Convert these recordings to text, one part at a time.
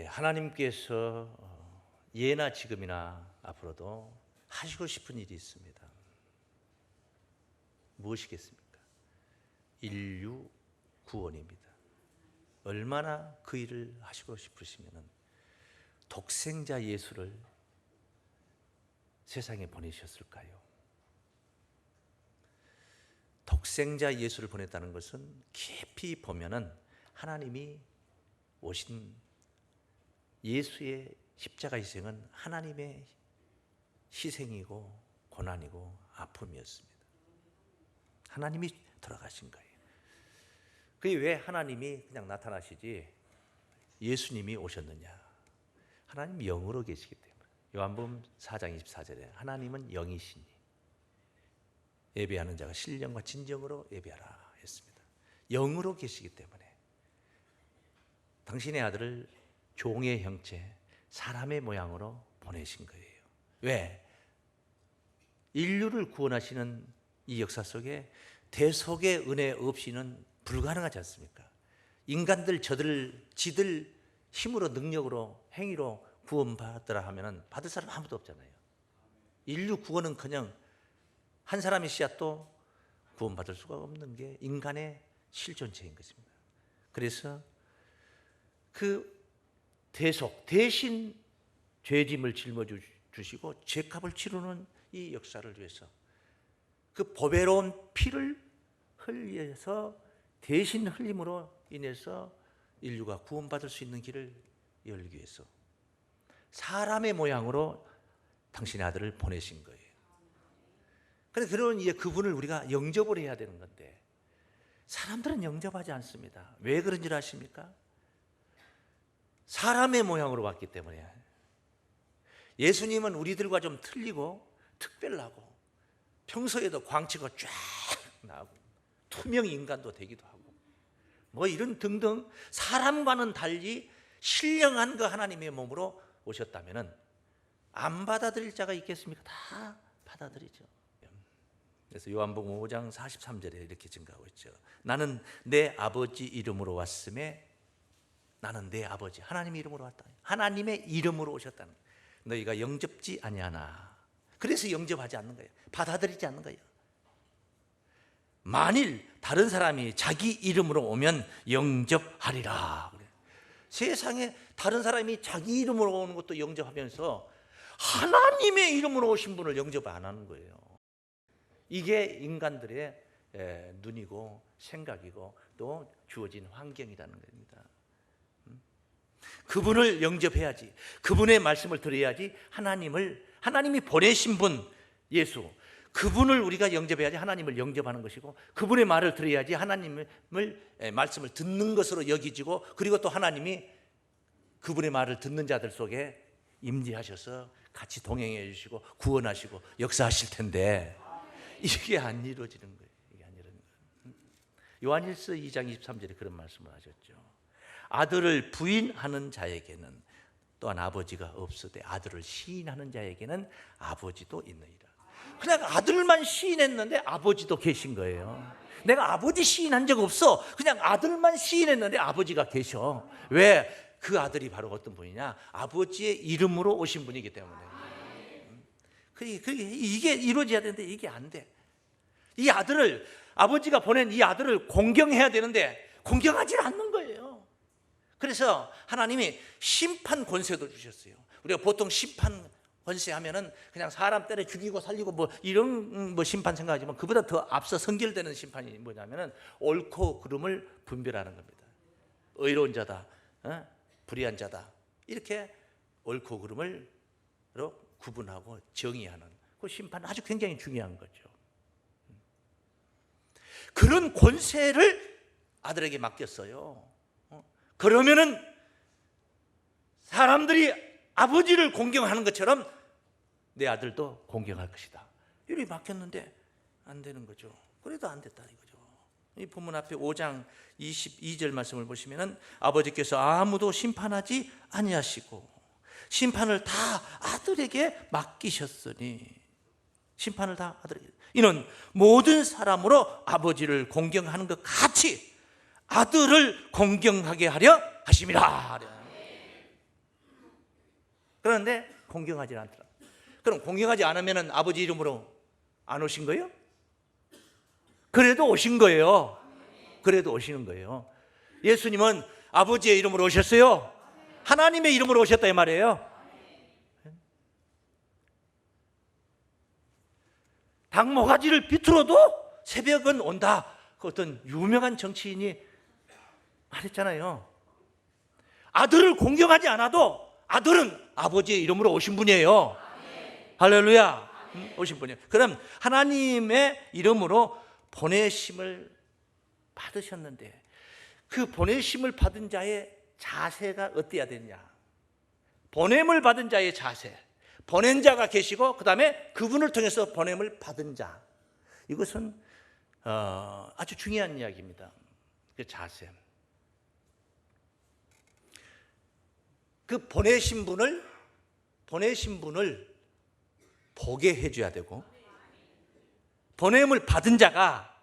하나님께서 예나 지금이나 앞으로도 하시고 싶은 일이 있습니다. 무엇이겠습니까? 인류 구원입니다. 얼마나 그 일을 하시고 싶으시면 독생자 예수를 세상에 보내셨을까요? 독생자 예수를 보냈다는 것은 깊이 보면은 하나님이 오신 예수의 십자가 희생은 하나님의 희생이고 고난이고 아픔이었습니다. 하나님이 돌아가신 거예요. 그게 왜 하나님이 그냥 나타나시지 예수님이 오셨느냐? 하나님이 영으로 계시기 때문에. 요한복음 4장 24절에 하나님은 영이시니 예배하는 자가 신령과 진정으로 예배하라 했습니다. 영으로 계시기 때문에 당신의 아들을 종의 형체, 사람의 모양으로 보내신 거예요. 왜? 인류를 구원하시는 이 역사 속에 대속의 은혜 없이는 불가능하지 않습니까? 인간들 지들 힘으로 능력으로 행위로 구원받으라 하면 받을 사람 아무도 없잖아요. 인류 구원은커녕 한 사람의 씨앗도 구원받을 수가 없는 게 인간의 실존체인 것입니다. 그래서 그 대속, 대신 죄짐을 짊어지시고 죄값을 치르는 이 역사를 위해서 그 보배로운 피를 흘려서 대신 흘림으로 인해서 인류가 구원받을 수 있는 길을 열기 위해서 사람의 모양으로 당신의 아들을 보내신 거예요. 그런데 그런 이제 그분을 우리가 영접을 해야 되는 건데 사람들은 영접하지 않습니다. 왜 그런 줄 아십니까? 사람의 모양으로 왔기 때문에. 예수님은 우리들과 좀 틀리고 특별하고 평소에도 광채가 쫙 나고 투명 인간도 되기도 하고 뭐 이런 등등 사람과는 달리 신령한 그 하나님의 몸으로 오셨다면 안 받아들일 자가 있겠습니까? 다 받아들이죠. 그래서 요한복음 5장 43절에 이렇게 증가하고 있죠. 나는 내 아버지 이름으로 왔음에 나는 내 아버지 하나님의 이름으로 왔다. 하나님의 이름으로 오셨다는 거예요. 너희가 영접지 아니하나. 그래서 영접하지 않는 거예요. 받아들이지 않는 거예요. 만일 다른 사람이 자기 이름으로 오면 영접하리라. 세상에 다른 사람이 자기 이름으로 오는 것도 영접하면서 하나님의 이름으로 오신 분을 영접 안 하는 거예요. 이게 인간들의 눈이고 생각이고 또 주어진 환경이라는 겁니다. 그분을 영접해야지. 그분의 말씀을 들어야지. 하나님이 보내신 분 예수, 그분을 우리가 영접해야지 하나님을 영접하는 것이고, 그분의 말을 들어야지 하나님을 말씀을 듣는 것으로 여기지고, 그리고 또 하나님이 그분의 말을 듣는 자들 속에 임재하셔서 같이 동행해 주시고 구원하시고 역사하실 텐데 이게 안 이루어지는 거예요. 이게 안 이루어지는 거예요. 요한일서 2장 23절에 그런 말씀을 하셨죠. 아들을 부인하는 자에게는 또한 아버지가 없으되 아들을 시인하는 자에게는 아버지도 있느니라. 그냥 아들만 시인했는데 아버지도 계신 거예요. 내가 아버지 시인한 적 없어. 그냥 아들만 시인했는데 아버지가 계셔. 왜? 그 아들이 바로 어떤 분이냐? 아버지의 이름으로 오신 분이기 때문에. 이게 이루어져야 되는데 이게 안 돼. 이 아들을, 아버지가 보낸 이 아들을 공경해야 되는데 공경하지 않는 거예요. 그래서 하나님이 심판 권세도 주셨어요. 우리가 보통 심판 권세 하면은 그냥 사람 때려 죽이고 살리고 뭐 이런 뭐 심판 생각하지만, 그보다 더 앞서 선결되는 심판이 뭐냐면은 옳고 그름을 분별하는 겁니다. 의로운 자다, 불의한 자다, 이렇게 옳고 그름을 구분하고 정의하는 그 심판, 아주 굉장히 중요한 거죠. 그런 권세를 아들에게 맡겼어요. 그러면은 사람들이 아버지를 공경하는 것처럼 내 아들도 공경할 것이다. 이렇게 맡겼는데 안 되는 거죠. 그래도 안 됐다 이거죠. 이 본문 앞에 5장 22절 말씀을 보시면은 아버지께서 아무도 심판하지 아니하시고 심판을 다 아들에게 맡기셨으니, 심판을 다 아들에게, 이는 모든 사람으로 아버지를 공경하는 것 같이 아들을 공경하게 하려 하심이라. 그런데 공경하지 않더라. 그럼 공경하지 않으면 아버지 이름으로 안 오신 거예요? 그래도 오신 거예요. 그래도 오시는 거예요. 예수님은 아버지의 이름으로 오셨어요. 하나님의 이름으로 오셨다 이 말이에요. 닭모가지를 비틀어도 새벽은 온다. 그 어떤 유명한 정치인이 말했잖아요. 아들을 공경하지 않아도 아들은 아버지의 이름으로 오신 분이에요. 할렐루야. 오신 분이에요. 그럼 하나님의 이름으로 보내심을 받으셨는데 그 보내심을 받은 자의 자세가 어때야 되느냐? 보냄을 받은 자의 자세, 보낸 자가 계시고 그 다음에 그분을 통해서 보냄을 받은 자, 이것은 아주 중요한 이야기입니다. 그 자세. 그 보내신 분을 보게 해줘야 되고, 보냄을 받은 자가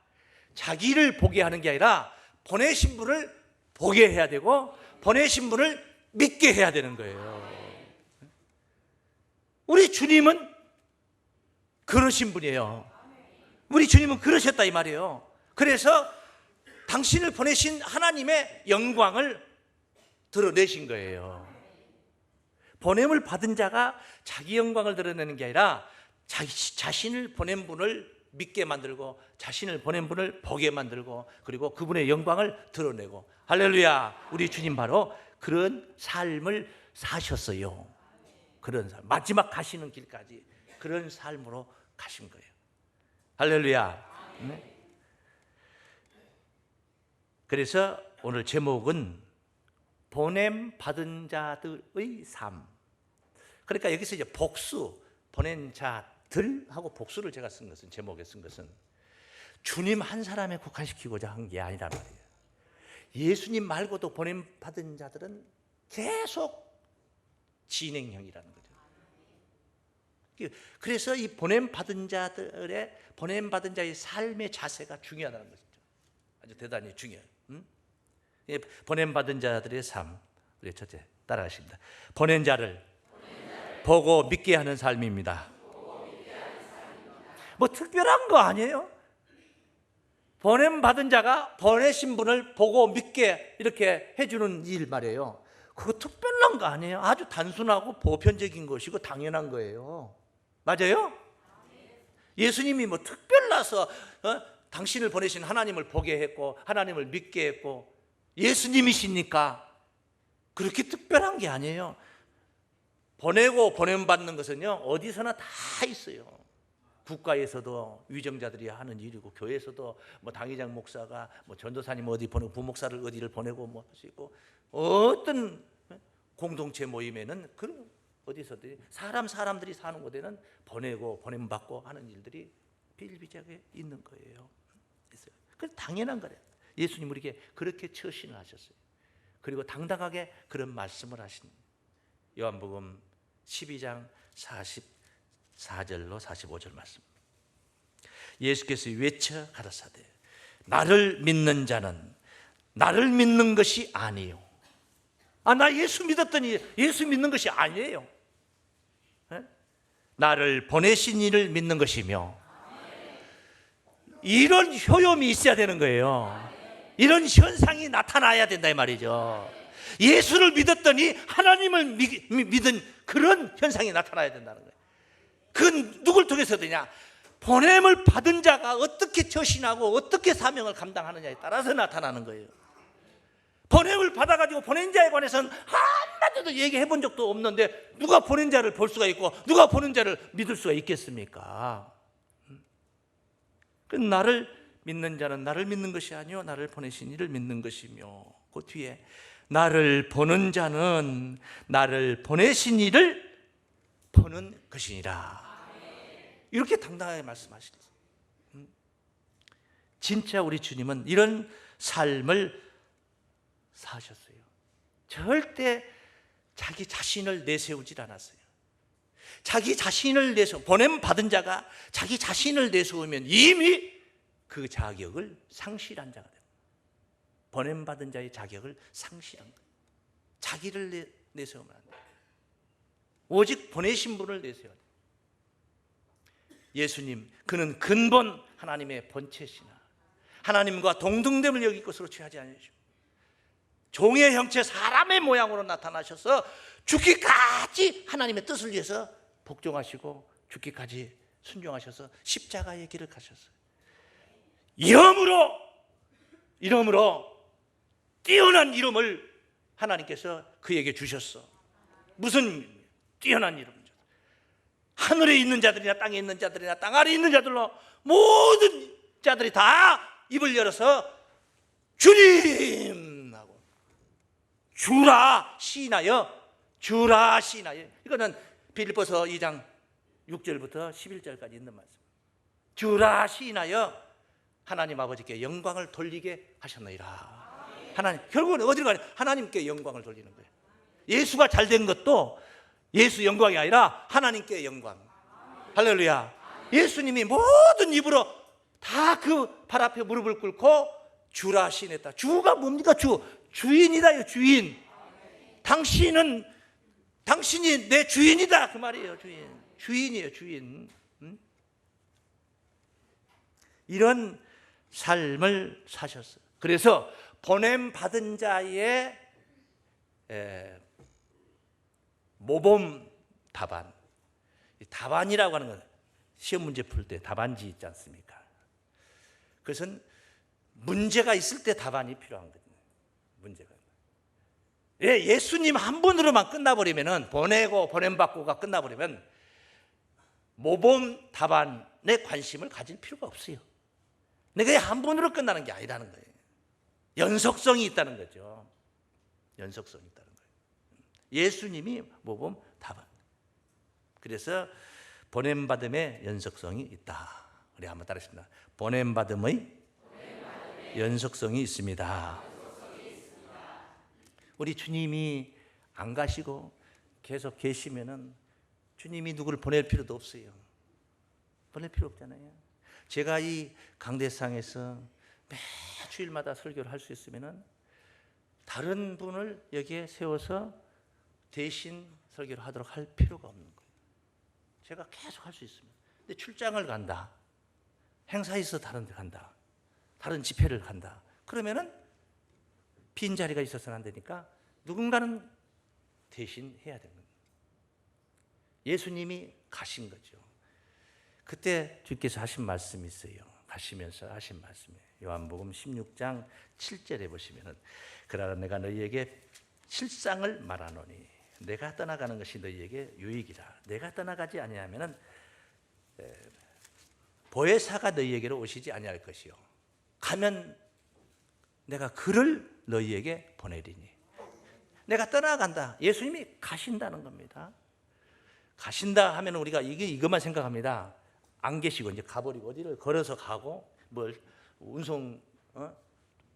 자기를 보게 하는 게 아니라 보내신 분을 보게 해야 되고 보내신 분을 믿게 해야 되는 거예요. 우리 주님은 그러신 분이에요. 우리 주님은 그러셨다 이 말이에요. 그래서 당신을 보내신 하나님의 영광을 드러내신 거예요. 보냄을 받은 자가 자기 영광을 드러내는 게 아니라 자신을 보낸 분을 믿게 만들고 자신을 보낸 분을 보게 만들고 그리고 그분의 영광을 드러내고, 할렐루야. 우리 주님 바로 그런 삶을 사셨어요. 그런 삶, 마지막 가시는 길까지 그런 삶으로 가신 거예요. 할렐루야. 네. 그래서 오늘 제목은 보냄 받은 자들의 삶. 그러니까 여기서 이제 복수, 보낸 자들하고 복수를 제가 쓴 것은, 제목에 쓴 것은 주님 한 사람에 국한시키고자 한 게 아니란 말이에요. 예수님 말고도 보냄 받은 자들은 계속 진행형이라는 거죠. 그래서 이 보냄 받은 자들의, 보냄 받은 자의 삶의 자세가 중요하다는 것이죠. 아주 대단히 중요해요. 보냄 받은 자들의 삶. 우리 첫째 따라하십니다. 보낸 자를 보고 믿게 하는 삶입니다. 뭐 특별한 거 아니에요? 보냄 받은 자가 보내신 분을 보고 믿게 이렇게 해주는 일 말이에요. 그거 특별한 거 아니에요. 아주 단순하고 보편적인 것이고 당연한 거예요. 맞아요? 예수님이 뭐 특별나서 당신을 보내신 하나님을 보게 했고 하나님을 믿게 했고 예수님이시니까 그렇게 특별한 게 아니에요. 보내고 보냄받는 것은요 어디서나 다 있어요. 국가에서도 위정자들이 하는 일이고, 교회에서도 뭐 당회장 목사가 뭐 전도사님 어디 보내고 부목사를 어디를 보내고 뭐 할 수 있고, 어떤 공동체 모임에는 그런 어디서든 사람들이 사는 곳에는 보내고 보냄받고 하는 일들이 비일비재하게 있는 거예요. 그 당연한 거래요. 예수님 우리에게 그렇게 처신을 하셨어요. 그리고 당당하게 그런 말씀을 하신 요한복음 12장 44절로 45절 말씀. 예수께서 외쳐 가라사대 나를 믿는 자는 나를 믿는 것이 아니요. 나 예수 믿었더니 예수 믿는 것이 아니에요. 나를 보내신 이를 믿는 것이며, 이런 효용이 있어야 되는 거예요. 이런 현상이 나타나야 된다 이 말이죠. 예수를 믿었더니 하나님을 믿은 그런 현상이 나타나야 된다는 거예요. 그건 누굴 통해서 되냐? 보냄을 받은 자가 어떻게 처신하고 어떻게 사명을 감당하느냐에 따라서 나타나는 거예요. 보냄을 받아가지고 보낸 자에 관해서는 한마디도 얘기해 본 적도 없는데 누가 보낸 자를 볼 수가 있고 누가 보낸 자를 믿을 수가 있겠습니까? 나를 믿는 자는 나를 믿는 것이 아니요 나를 보내신 이를 믿는 것이며, 그 뒤에 나를 보는 자는 나를 보내신 이를 보는 것이니라. 이렇게 당당하게 말씀하시죠. 진짜 우리 주님은 이런 삶을 사셨어요. 절대 자기 자신을 내세우질 않았어요. 자기 자신을 보냄 받은 자가 자기 자신을 내세우면 이미 그 자격을 상실한 자가 됩니다. 보냄 받은 자의 자격을 상실한 거예요. 자기를 내세우면 안 돼요. 오직 보내신 분을 내세워야 돼요. 예수님, 그는 근본 하나님의 본체시나 하나님과 동등됨을 여길 것으로 취하지 않으시고 종의 형체 사람의 모양으로 나타나셔서 죽기까지 하나님의 뜻을 위해서 복종하시고 죽기까지 순종하셔서 십자가의 길을 가셨어요. 이름으로 뛰어난 이름을 하나님께서 그에게 주셨어. 무슨 뛰어난 이름? 하늘에 있는 자들이나 땅에 있는 자들이나 땅 아래에 있는 자들로 모든 자들이 다 입을 열어서 주님 하고 주라 시인하여 이거는 빌립보서 2장 6절부터 11절까지 있는 말씀. 주라 시인하여 하나님 아버지께 영광을 돌리게 하셨느니라. 하나님, 결국은 어디로 가냐? 하나님께 영광을 돌리는 거예요. 예수가 잘 된 것도 예수 영광이 아니라 하나님께 영광. 할렐루야. 예수님이 모든 입으로 다 그 발 앞에 무릎을 꿇고 주라 시인했다. 주가 뭡니까? 주인이다요. 주인. 당신이 내 주인이다 그 말이에요. 주인이에요. 주인. 이런 삶을 사셨어요. 그래서 보냄 받은 자의 모범 답안. 답안이라고 하는 건 시험 문제 풀 때 답안지 있지 않습니까? 그것은 문제가 있을 때 답안이 필요한 거예요. 문제가. 예수님 한 분으로만 끝나버리면, 보내고 보냄받고가 끝나버리면 모범 답안에 관심을 가질 필요가 없어요. 근데 그게 한 분으로 끝나는 게 아니라는 거예요. 연속성이 있다는 거죠. 연속성이 있다는 거예요. 예수님이 모범 답안. 그래서 보냄받음의 연속성이 있다. 우리 한번 따라했습니다. 보냄받음의 연속성이 있습니다. 우리 주님이 안 가시고 계속 계시면은 주님이 누구를 보낼 필요도 없어요. 보낼 필요 없잖아요. 제가 이 강대상에서 매 주일마다 설교를 할 수 있으면은 다른 분을 여기에 세워서 대신 설교를 하도록 할 필요가 없는 거예요. 제가 계속 할 수 있습니다. 근데 출장을 간다, 행사에서 다른 데 간다, 다른 집회를 간다, 그러면은 빈자리가 있어서는 안 되니까 누군가는 대신 해야 되는 거예요. 예수님이 가신 거죠. 그때 주께서 하신 말씀이 있어요. 가시면서 하신 말씀이에요. 요한복음 16장 7절에 보시면은 그러나 내가 너희에게 실상을 말하노니 내가 떠나가는 것이 너희에게 유익이라. 내가 떠나가지 아니하면은 보혜사가 너희에게로 오시지 아니할 것이요 가면 내가 그를 너희에게 보내리니. 내가 떠나간다. 예수님이 가신다는 겁니다. 가신다 하면 우리가 이것만 생각합니다. 안 계시고 이제 가버리고 어디를 걸어서 가고 뭘 운송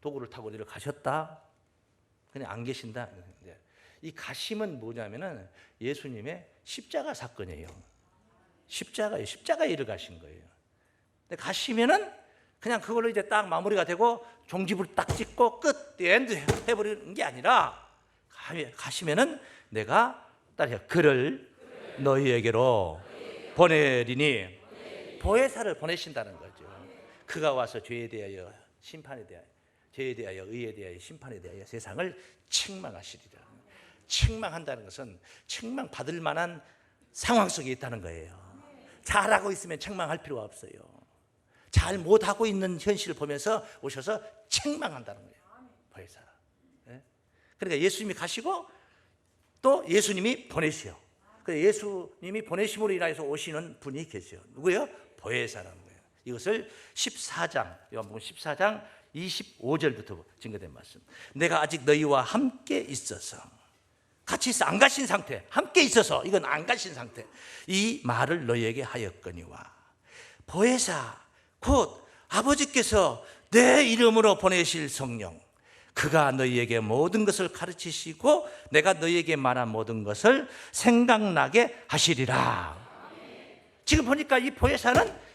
도구를 타고 어디를 가셨다. 그냥 안 계신다. 이 가심은 뭐냐면은 예수님의 십자가 사건이에요. 십자가의 일을 가신 거예요. 근데 가시면은 그냥 그걸로 이제 딱 마무리가 되고 종지부를 딱 찍고 끝 엔드 해버리는 게 아니라 가시면은 내가 따라해요. 그를 너희에게로 보내리니. 보혜사를 보내신다는 거죠. 그가 와서 죄에 대하여 심판에 대하여, 죄에 대하여 의에 대하여 심판에 대하여 세상을 책망하시리라. 책망한다는 것은 책망받을 만한 상황 속에 있다는 거예요. 잘하고 있으면 책망할 필요가 없어요. 잘 못하고 있는 현실을 보면서 오셔서 책망한다는 거예요. 보혜사. 그러니까 예수님이 가시고 또 예수님이 보내시오. 예수님이 보내심으로 인하여서 오시는 분이 계세요. 누구예요? 보혜사라는 거예요. 이것을 14장, 요한복음 14장 25절부터 증거된 말씀. 내가 아직 너희와 함께 있어서, 같이 있어, 안 가신 상태, 함께 있어서, 이건 안 가신 상태, 이 말을 너희에게 하였거니와 보혜사 곧 아버지께서 내 이름으로 보내실 성령, 그가 너희에게 모든 것을 가르치시고 내가 너희에게 말한 모든 것을 생각나게 하시리라. 지금 보니까 이 보혜사는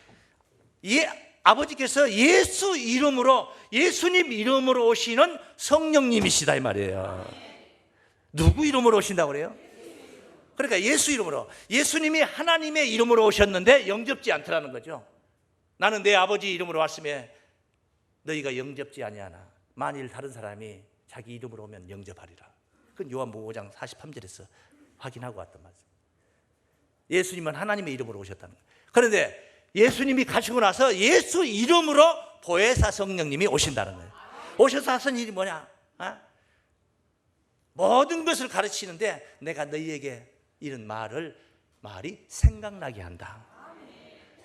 아버지께서 예수 이름으로, 예수님 이름으로 오시는 성령님이시다 이 말이에요. 누구 이름으로 오신다고 그래요? 그러니까 예수 이름으로, 예수님이 하나님의 이름으로 오셨는데 영접지 않더라는 거죠. 나는 내 아버지 이름으로 왔으며 너희가 영접지 아니하나 만일 다른 사람이 자기 이름으로 오면 영접하리라. 그건 요한복음 5장 43절에서 확인하고 왔던 말씀. 예수님은 하나님의 이름으로 오셨다는 거예요. 그런데 예수님이 가시고 나서 예수 이름으로 보혜사 성령님이 오신다는 거예요. 오셔서 하신 일이 뭐냐? 모든 것을 가르치는데 내가 너희에게 이런 말이 생각나게 한다.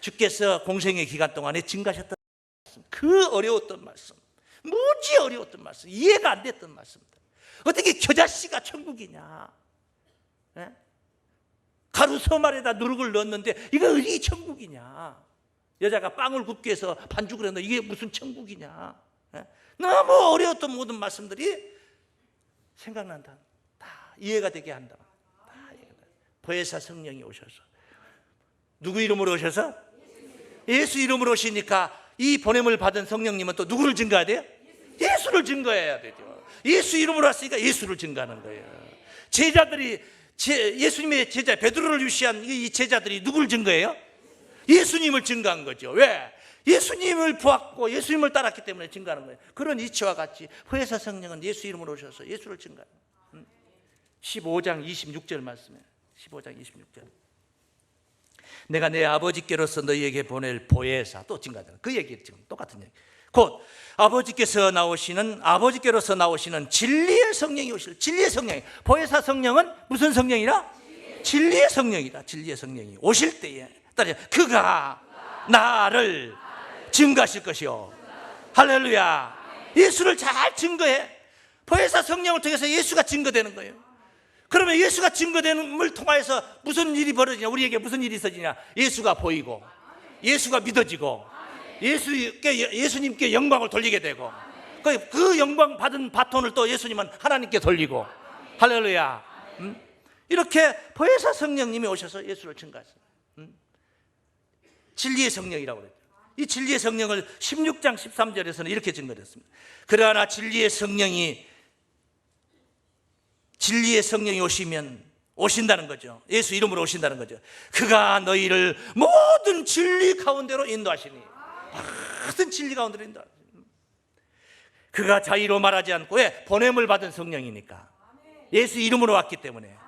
주께서 공생의 기간 동안에 증가하셨던 말씀, 그 어려웠던 말씀, 무지 어려웠던 말씀, 이해가 안 됐던 말씀들. 어떻게 겨자씨가 천국이냐? 가루 서말에다 누룩을 넣었는데 이거 어디 천국이냐? 여자가 빵을 굽기 위해서 반죽을 했는데 이게 무슨 천국이냐? 너무 어려웠던 모든 말씀들이 생각난다. 다 이해가 되게 한다. 보혜사 성령이 오셔서, 누구 이름으로 오셔서? 예수 이름으로 오시니까 이 보냄을 받은 성령님은 또 누구를 증거해야 돼요? 예수를 증거해야 되죠. 예수 이름으로 왔으니까 예수를 증거하는 거예요. 제자들이, 예수님의 제자 베드로를 유시한 이 제자들이 누구를 증거해요? 예수님을 증거한 거죠. 왜? 예수님을 보았고 예수님을 따랐기 때문에 증거하는 거예요. 그런 이치와 같이 보혜사 성령은 예수 이름으로 오셔서 예수를 증거해요. 15장 26절 말씀이에요. 15장 26절. 내가 내 아버지께로서 너희에게 보낼 보혜사, 또 증거하잖아요. 그 얘기 지금 똑같은 얘기. 곧 아버지께로서 나오시는 진리의 성령이 오실, 진리의 성령이. 보혜사 성령은 무슨 성령이라? 진리의 성령이다. 진리의 성령이 오실 때에 그가 나를 증거하실 것이요. 할렐루야. 예수를 잘 증거해. 보혜사 성령을 통해서 예수가 증거되는 거예요. 그러면 예수가 증거됨을 통해서 무슨 일이 벌어지냐? 우리에게 무슨 일이 있어지냐? 예수가 보이고, 예수가 믿어지고, 예수님께 영광을 돌리게 되고, 그 영광 받은 바톤을 또 예수님은 하나님께 돌리고, 할렐루야. 이렇게 보혜사 성령님이 오셔서 예수를 증거하셨어요. 진리의 성령이라고 그랬죠. 이 진리의 성령을 16장 13절에서는 이렇게 증거했습니다. 그러나 진리의 성령이 오신다는 거죠. 예수 이름으로 오신다는 거죠. 그가 너희를 모든 진리 가운데로 인도하시니, 모든 진리 가운데로 인도하시니. 그가 자의로 말하지 않고, 왜? 보냄을 받은 성령이니까, 예수 이름으로 왔기 때문에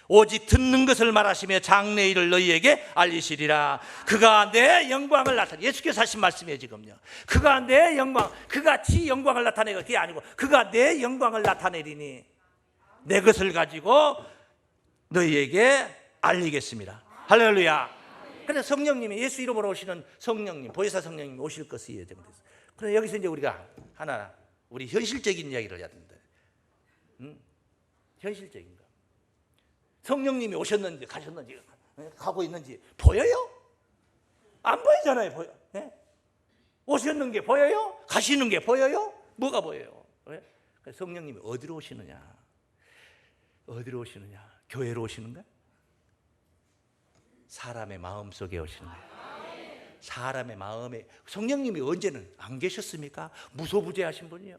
오직 듣는 것을 말하시며 장래일을 너희에게 알리시리라. 그가 내 영광을 예수께서 하신 말씀이에요. 지금요, 그가 내 영광, 그가 지 영광을 나타내고, 그게 아니고 그가 내 영광을 나타내리니 내 것을 가지고 너희에게 알리겠습니다. 할렐루야. 그래서 성령님이, 예수 이름으로 오시는 성령님, 보혜사 성령님이 오실 것이 예정됐어요. 그래서 여기서 이제 우리가 하나, 우리 현실적인 이야기를 해야 됩니다. 현실적인 거. 성령님이 오셨는지 가셨는지 가고 있는지 보여요? 안 보이잖아요. 보여. 네? 오셨는 게 보여요? 가시는 게 보여요? 뭐가 보여요? 네? 성령님이 어디로 오시느냐? 어디로 오시느냐? 교회로 오시는가? 사람의 마음 속에 오시는 거예요. 사람의 마음에. 성령님이 언제는 안 계셨습니까? 무소부재하신 분이요.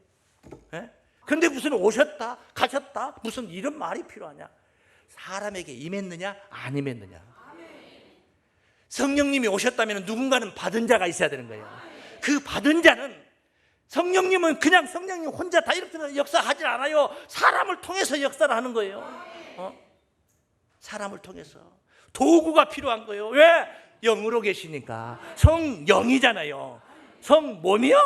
그런데 무슨 오셨다 가셨다 무슨 이런 말이 필요하냐? 사람에게 임했느냐 안 임했느냐. 성령님이 오셨다면 누군가는 받은 자가 있어야 되는 거예요. 그 받은 자는, 성령님은 그냥 성령님 혼자 다 이렇게 역사하지 않아요. 사람을 통해서 역사를 하는 거예요. 사람을 통해서. 도구가 필요한 거예요. 왜? 영으로 계시니까. 성영이잖아요. 성 몸이요?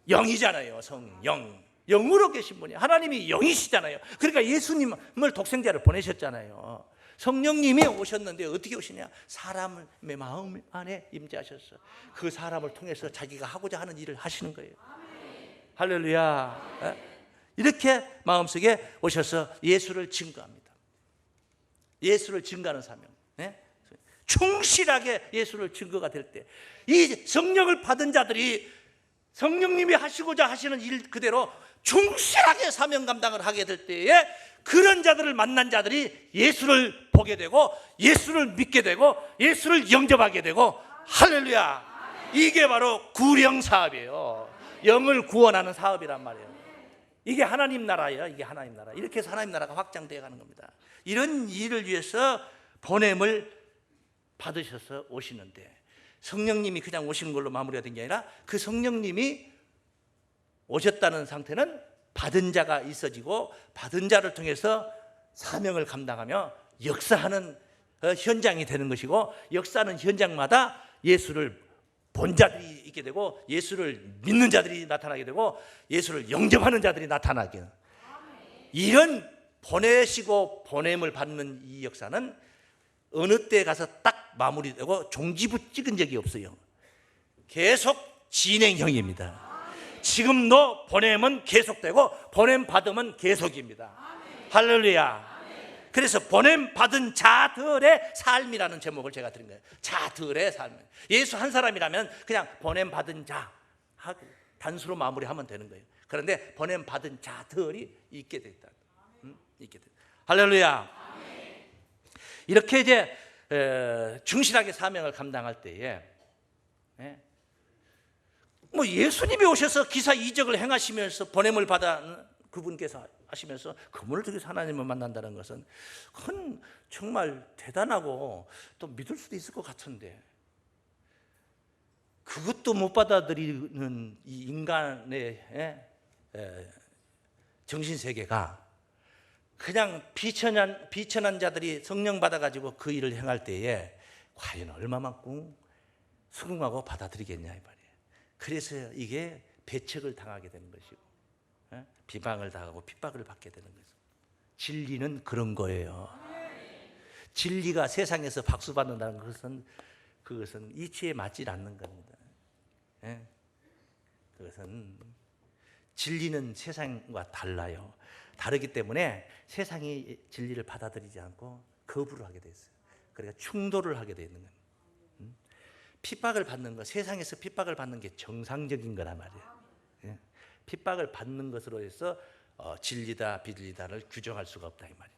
성영이잖아요. 성영. 영으로 계신 분이, 하나님이 영이시잖아요. 그러니까 예수님을 독생자를 보내셨잖아요. 성령님이 오셨는데 어떻게 오시냐? 사람의 마음 안에 임재하셔서 그 사람을 통해서 자기가 하고자 하는 일을 하시는 거예요. 할렐루야. 이렇게 마음속에 오셔서 예수를 증거합니다. 예수를 증거하는 사명. 충실하게 예수를 증거가 될 때, 이 성령을 받은 자들이 성령님이 하시고자 하시는 일 그대로 충실하게 사명 감당을 하게 될 때에, 그런 자들을 만난 자들이 예수를 보게 되고 예수를 믿게 되고 예수를 영접하게 되고, 할렐루야. 이게 바로 구령 사업이에요. 영을 구원하는 사업이란 말이에요. 이게 하나님 나라예요. 이게 하나님 나라. 이렇게 해서 하나님 나라가 확장되어 가는 겁니다. 이런 일을 위해서 보냄을 받으셔서 오시는데, 성령님이 그냥 오시는 걸로 마무리가 된 게 아니라 그 성령님이 오셨다는 상태는 받은 자가 있어지고, 받은 자를 통해서 사명을 감당하며 역사하는 현장이 되는 것이고, 역사하는 현장마다 예수를 본 자들이 있게 되고, 예수를 믿는 자들이 나타나게 되고, 예수를 영접하는 자들이 나타나게 되는, 이런 보내시고 보냄을 받는 이 역사는 어느 때 가서 딱 마무리되고 종지부 찍은 적이 없어요. 계속 진행형입니다. 지금도 보냄은 계속되고 보냄 받음은 계속입니다. 할렐루야. 그래서 보냄 받은 자들의 삶이라는 제목을 제가 드린 거예요. 자들의 삶. 예수 한 사람이라면 그냥 보냄 받은 자 하고 단수로 마무리하면 되는 거예요. 그런데 보냄 받은 자들이 있게 됐다. 있게 됐다. 할렐루야. 이렇게 이제 충실하게 사명을 감당할 때에, 뭐 예수님이 오셔서 기사 이적을 행하시면서 보냄을 받아 그분께서 하시면서 그분을 통해서 하나님을 만난다는 것은 그건 정말 대단하고 또 믿을 수도 있을 것 같은데, 그것도 못 받아들이는 이 인간의 정신세계가 그냥 비천한 자들이 성령 받아가지고 그 일을 행할 때에 과연 얼마만큼 수긍하고 받아들이겠냐 이 말이에요. 그래서 이게 배척을 당하게 되는 것이고, 비방을 당하고 핍박을 받게 되는 거죠. 진리는 그런 거예요. 진리가 세상에서 박수 받는다는 것은 그것은 이치에 맞지 않는 겁니다. 그것은 진리는 세상과 달라요. 다르기 때문에 세상이 진리를 받아들이지 않고 거부를 하게 돼 있어요. 그러니까 충돌을 하게 돼 있는 거예요. 핍박을 받는 것, 세상에서 핍박을 받는 게 정상적인 거란 말이에요. 핍박을 받는 것으로 해서 진리다 비진리다를 규정할 수가 없다 이 말이죠.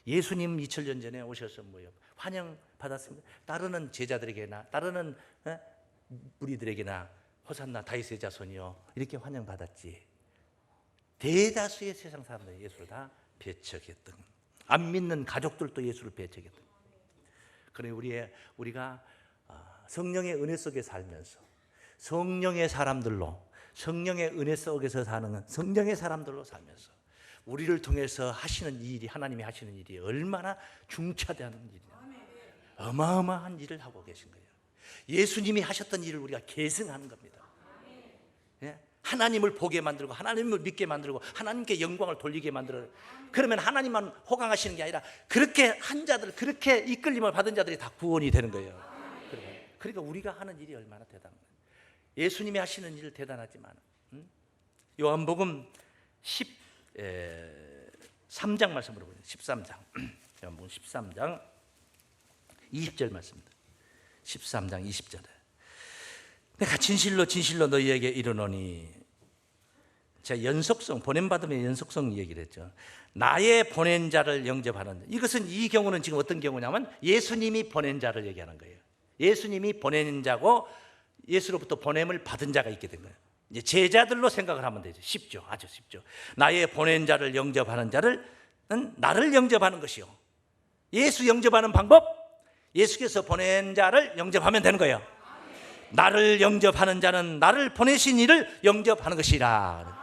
예수님 2000년 전에 오셔서 뭐요? 환영 받았습니다. 따르는 제자들에게나 따르는 무리들에게나 호산나 다윗의 자손이요, 이렇게 환영 받았지. 대다수의 세상 사람들이 예수를 다 배척했던, 안 믿는 가족들도 예수를 배척했던. 그러니 우리가 성령의 은혜 속에 살면서 성령의 사람들로, 성령의 은혜 속에서 사는 성령의 사람들로 살면서 우리를 통해서 하시는 일이, 하나님이 하시는 일이 얼마나 중차대한 일이냐, 어마어마한 일을 하고 계신 거예요. 예수님이 하셨던 일을 우리가 계승하는 겁니다. 하나님을 보게 만들고 하나님을 믿게 만들고 하나님께 영광을 돌리게 만들어요. 그러면 하나님만 호강하시는 게 아니라 그렇게 한 자들, 그렇게 이끌림을 받은 자들이 다 구원이 되는 거예요. 그러니까 우리가 하는 일이 얼마나 대단한 거예요. 예수님이 하시는 일 대단하지만, 요한복음 13장 말씀으로 보세요. 13장 요한복음 13장 20절 말씀입니다. 13장 20절에 내가 진실로 진실로 너희에게 이르노니, 제가 연속성, 보냄받음의 연속성 얘기를 했죠. 나의 보낸 자를 영접하는, 이것은 이 경우는 지금 어떤 경우냐면 예수님이 보낸 자를 얘기하는 거예요. 예수님이 보낸 자고 예수로부터 보냄을 받은 자가 있게 된 거예요. 이제 제자들로 생각을 하면 되죠. 쉽죠. 아주 쉽죠. 나의 보낸 자를 영접하는 자는 나를 영접하는 것이요. 예수 영접하는 방법, 예수께서 보낸 자를 영접하면 되는 거예요. 나를 영접하는 자는 나를 보내신 이를 영접하는 것이라.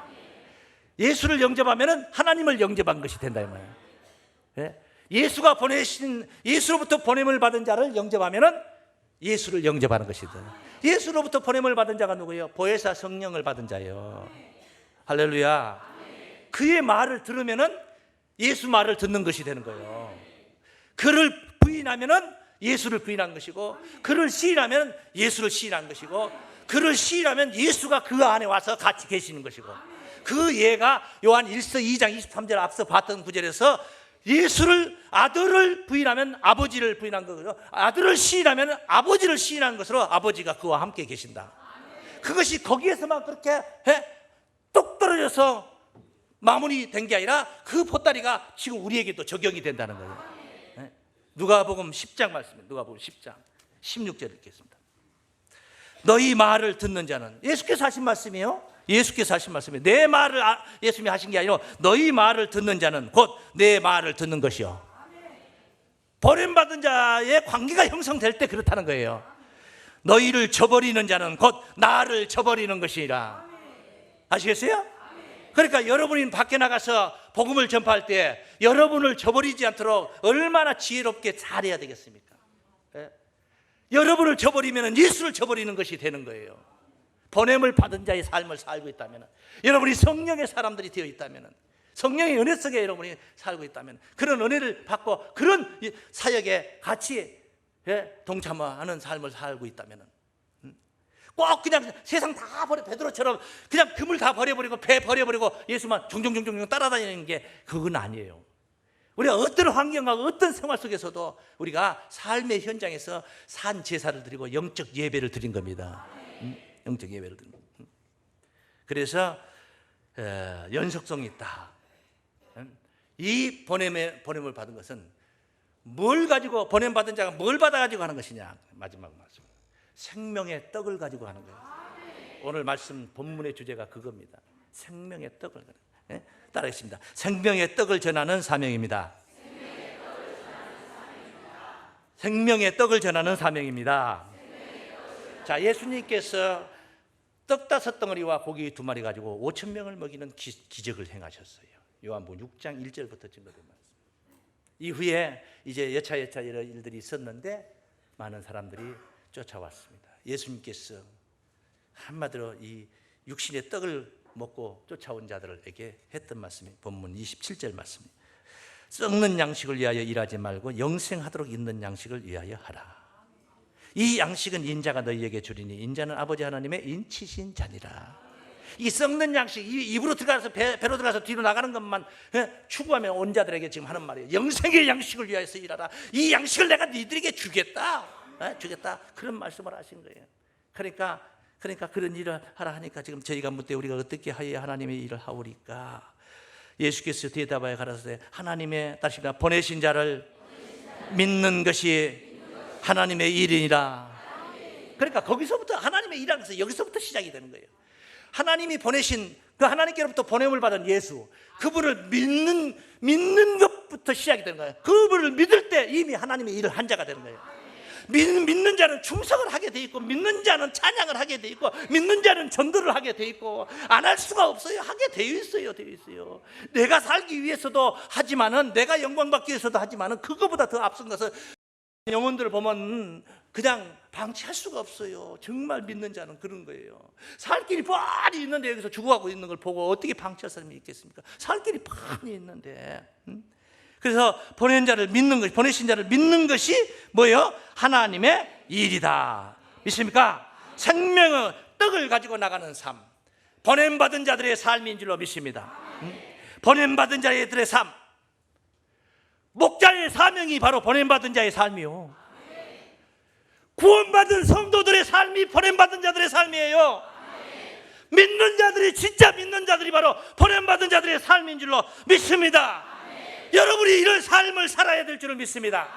예수를 영접하면 하나님을 영접한 것이 된다 이 말이에요. 예수가 보내신, 예수로부터 보냄을 받은 자를 영접하면 예수를 영접하는 것이다. 예수로부터 보냄을 받은 자가 누구예요? 보혜사 성령을 받은 자예요. 할렐루야. 그의 말을 들으면 예수 말을 듣는 것이 되는 거예요. 그를 부인하면 예수를 부인한 것이고, 그를 시인하면 예수를 시인한 것이고, 그를 시인하면 예수가 그 안에 와서 같이 계시는 것이고, 그 예가 요한 1서 2장 23절 앞서 봤던 구절에서 예수를, 아들을 부인하면 아버지를 부인한 거죠. 아들을 시인하면 아버지를 시인한 것으로 아버지가 그와 함께 계신다. 그것이 거기에서만 그렇게 똑 떨어져서 마무리된 게 아니라 그 보따리가 지금 우리에게도 적용이 된다는 거예요. 누가복음 10장 말씀입니다. 누가복음 10장 16절 읽겠습니다. 너희 말을 듣는 자는, 예수께서 하신 말씀이에요. 예수께서 하신 말씀이 내 말을 예수님이 하신 게 아니라 너희 말을 듣는 자는 곧 내 말을 듣는 것이요. 버림받은 자의 관계가 형성될 때 그렇다는 거예요. 너희를 저버리는 자는 곧 나를 저버리는 것이라. 아시겠어요? 그러니까 여러분이 밖에 나가서 복음을 전파할 때 여러분을 저버리지 않도록 얼마나 지혜롭게 잘해야 되겠습니까? 예? 여러분을 저버리면 예수를 저버리는 것이 되는 거예요. 보냄을 받은 자의 삶을 살고 있다면, 여러분이 성령의 사람들이 되어 있다면, 성령의 은혜 속에 여러분이 살고 있다면, 그런 은혜를 받고 그런 사역에 같이 동참하는 삶을 살고 있다면, 꼭 그냥 세상 다 버려, 베드로처럼 그냥 금을 다 버려버리고 배 버려버리고 예수만 종종종종 따라다니는 게 그건 아니에요. 우리가 어떤 환경과 어떤 생활 속에서도 우리가 삶의 현장에서 산 제사를 드리고 영적 예배를 드린 겁니다. 영적 예배를 드린 겁니다. 그래서 연속성이 있다. 이 보냄을 받은 것은 뭘 가지고, 보냄받은 자가 뭘 받아가지고 하는 것이냐. 마지막 말씀, 생명의 떡을 가지고 하는 거예요. 오늘 말씀 본문의 주제가 그겁니다. 생명의 떡을. 따라하겠습니다. 생명의 떡을 전하는 사명입니다. 생명의 떡을 전하는 사명입니다. 자, 예수님께서 떡 5덩어리와 고기 2마리 가지고 5,000명을 먹이는 기적을 행하셨어요. 요한복음 6장 1절부터 증거된 말씀. 이후에 이제 여차 이런 일들이 있었는데 많은 사람들이 쫓아왔습니다. 예수님께서 한마디로 이 육신의 떡을 먹고 쫓아온 자들에게 했던 말씀이 본문 27절 말씀입니다. 썩는 양식을 위하여 일하지 말고 영생하도록 있는 양식을 위하여 하라. 이 양식은 인자가 너희에게 주리니 인자는 아버지 하나님의 인치신 자니라. 이 썩는 양식, 입으로 들어가서 배로 들어가서 뒤로 나가는 것만 추구하면 온 자들에게 지금 하는 말이에요. 영생의 양식을 위하여서 일하라. 이 양식을 내가 너희들에게 주겠다. 주겠다. 그런 말씀을 하신 거예요. 그러니까 그런 일을 하라 하니까 지금 저희가 묻되 우리가 어떻게 하여야 하나님의 일을 하오리까? 예수께서 대답하여 가라사대 하나님의, 다시 보내신 자를 믿는 것이 하나님의 일이니라. 그러니까 거기서부터 하나님의 일이라는 것은 여기서부터 시작이 되는 거예요. 하나님이 보내신 그 하나님께로부터 보냄을 받은 예수, 그분을 믿는 것부터 시작이 되는 거예요. 그분을 믿을 때 이미 하나님의 일을 한 자가 되는 거예요. 믿는 자는 충성을 하게 돼 있고, 믿는 자는 찬양을 하게 돼 있고, 믿는 자는 전도를 하게 돼 있고, 안 할 수가 없어요. 하게 되어 있어요. 내가 살기 위해서도 하지만은, 내가 영광 받기 위해서도 하지만은, 그거보다 더 앞선 것은 영혼들을 보면 그냥 방치할 수가 없어요. 정말 믿는 자는 그런 거예요. 살 길이 뻔히 있는데 여기서 죽어가고 있는 걸 보고 어떻게 방치할 사람이 있겠습니까? 살 길이 뻔히 있는데. 그래서 보내신 자를 믿는 것이 뭐예요? 하나님의 일이다. 믿습니까? 생명의 떡을 가지고 나가는 삶, 보냄받은 자들의 삶인 줄로 믿습니다. 보냄받은 자들의 삶, 목자의 사명이 바로 보냄받은 자의 삶이요. 구원받은 성도들의 삶이 보냄받은 자들의 삶이에요. 믿는 자들이, 진짜 믿는 자들이 바로 보냄받은 자들의 삶인 줄로 믿습니다. 여러분이 이런 삶을 살아야 될 줄을 믿습니다.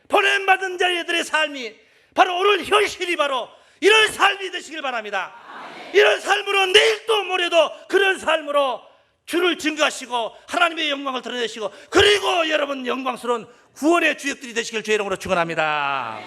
보냄받은 자들의 삶이 바로 오늘 현실이 바로 이런 삶이 되시길 바랍니다. 이런 삶으로 내일도 모레도 그런 삶으로 주를 증거하시고 하나님의 영광을 드러내시고, 그리고 여러분 영광스러운 구원의 주역들이 되시길 주의 이름으로 축원합니다.